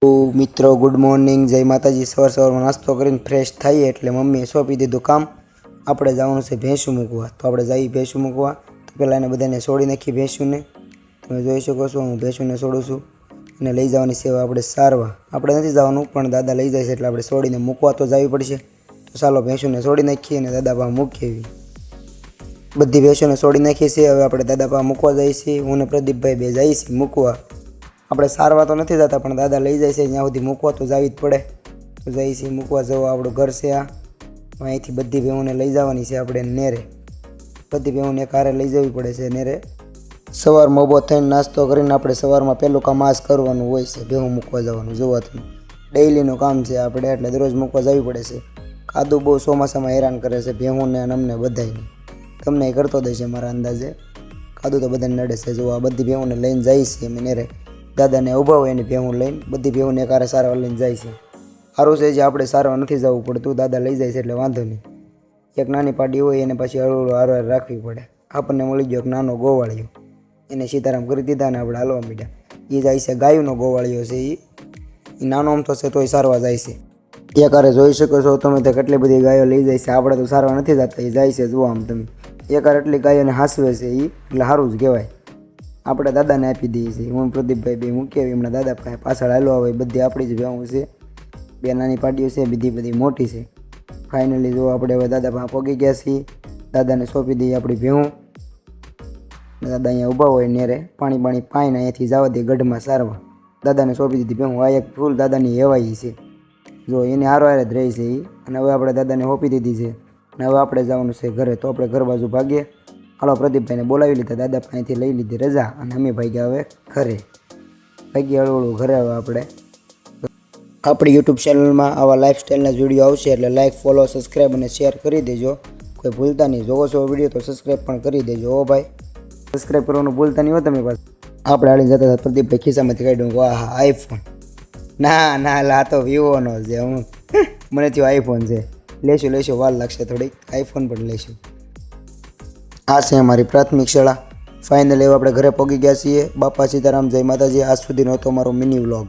તો મિત્રો good morning, જય માતાજી। સવારમાં નાસ્તો કરીને ફ્રેશ થઈએ એટલે મમ્મીએ સોંપી દીધું કામ। આપણે જવાનું છે ભેંસું મૂકવા, તો આપણે જઈએ ભેંસું મૂકવા। તો પહેલાં એને બધાને છોડી નાખી ભેંસુંને। તમે જોઈ શકો છો હું ભેંસુંને છોડું છું અને લઈ જવાની સેવા આપણે સારવા। આપણે નથી જવાનું પણ દાદા લઈ જાય છે એટલે આપણે છોડીને મૂકવા તો જવી પડશે। તો ચાલો ભેંસુંને છોડી નાખીએ અને દાદા પાસે મૂકીએ। બધી ભેંસોને છોડી નાખીએ છીએ, હવે આપણે દાદા પાસે મૂકવા જઈએ છીએ। હું ને પ્રદીપભાઈ બે જઈએ છીએ મૂકવા। આપણે સારવા તો નથી જતા પણ દાદા લઈ જાય છે ત્યાં સુધી મૂકવા તો જવી જ પડે। તો જઈએ છીએ મૂકવા। જવો આપણું ઘર છે આ, અહીંથી બધી ભેહુંને લઈ જવાની છે આપણે નેરે। બધી ભેહુંને એક હારે લઈ જવી પડે છે નેરે। સવારમાં ઊભો થઈને નાસ્તો કરીને આપણે સવારમાં પહેલું કામ આ જ કરવાનું હોય છે, ભેહું મૂકવા જવાનું। જોવા તમે ડેઈલીનું કામ છે આપણે, એટલે દરરોજ મૂકવા જવી પડે છે। કાદુ બહુ ચોમાસામાં હેરાન કરે છે ભેહુંને અને અમને બધાને, તમને કરતો દેશે મારા અંદાજે। કાદુ તો બધાને નડે છે। જો આ બધી ભેહુંને લઈને જઈએ છીએ અમે નેરે। દાદાને ઊભા હોય એની ભેહું લઈને બધી ભેહુંને એક હારે સારવા લઈને જાય છે। સારું છે જે આપણે સારવા નથી જવું પડતું, દાદા લઈ જાય છે એટલે વાંધો નહીં। એક નાની પાડી હોય એને પછી હળવું હારવાર રાખવી પડે। આપણને મળી ગયો એક નાનો ગોવાળિયો, એને સીતારામ કરી દીધા ને આપણે હાલવા માંડ્યા। એ જાય છે ગાયનો ગોવાળિયો છે, એ નાનો આમ તો છે તોય સારવા જાય છે। એક હારે જોઈ શકો છો તમે તો કેટલી બધી ગાયો લઈ જાય છે। આપણે તો સારવા નથી જતા, એ જાય છે। જુઓ આમ તમે એક હારે એટલી ગાયોને હાંસવે છે એ, એટલે સારું જ કહેવાય। આપણે દાદાને આપી દઈએ છીએ, હું પ્રદીપભાઈ બે મૂકીએ એમના દાદા પાસે પાછળ હાલો આવે। બધી આપણી જ ભેહું છે, બે નાની પાડીઓ છે, બધી મોટી છે। ફાઇનલી જો આપણે હવે દાદા પાસે પગી ગયા છીએ, દાદાને સોંપી દઈએ આપણી ભેહું। દાદા અહીંયા ઊભા હોય નેરે પાણી પાઈને અહીંયાથી જવા દે ગઢમાં સારવા। દાદાને સોંપી દીધી ભેહું। આ એક ફૂલ દાદાની હેવાઈ છે, જો એને હારો હારે જ રહી છે એ। અને હવે આપણે દાદાને સોંપી દીધી છે અને હવે આપણે જવાનું છે ઘરે। તો આપણે ઘર બાજુ ભાગીએ। હાલો પ્રદીપભાઈને બોલાવી લીધા, દાદા પાસેથી લઈ લીધી રજા અને અમે ભાગ્યા હવે ઘરે। ભાગ્યા હળવું ઘરે હવે આપણે। આપણી યુટ્યુબ ચેનલમાં આવા લાઈફસ્ટાઈલના જ વિડીયો આવશે એટલે લાઈક, ફોલો, સબસ્ક્રાઈબ અને શેર કરી દેજો, કોઈ ભૂલતા નહીં। જોવો છો વિડીયો તો સબસ્ક્રાઈબ પણ કરી દેજો હો ભાઈ, સબસ્ક્રાઈબ કરવાનું ભૂલતા નહીં હો તમે પાછું। આપણે હાલી જતા હતા, પ્રદીપભાઈ ખિસ્સામાંથી કાઢ્યું, વાહ હા આઈફોન, ના ના લા તો વિવોનો છે, હું મને થયું આઈફોન છે। લેશું વાર લાગશે થોડીક, આઈફોન પણ લઈશું। આ છે અમારી પ્રાથમિક શાળા। ફાઇનલી હવે આપણે ઘરે પહોંચી ગયા છીએ। બાપા સીતારામ, જય માતાજી। આજ સુધીનો હતો મારો મિની વ્લોગ।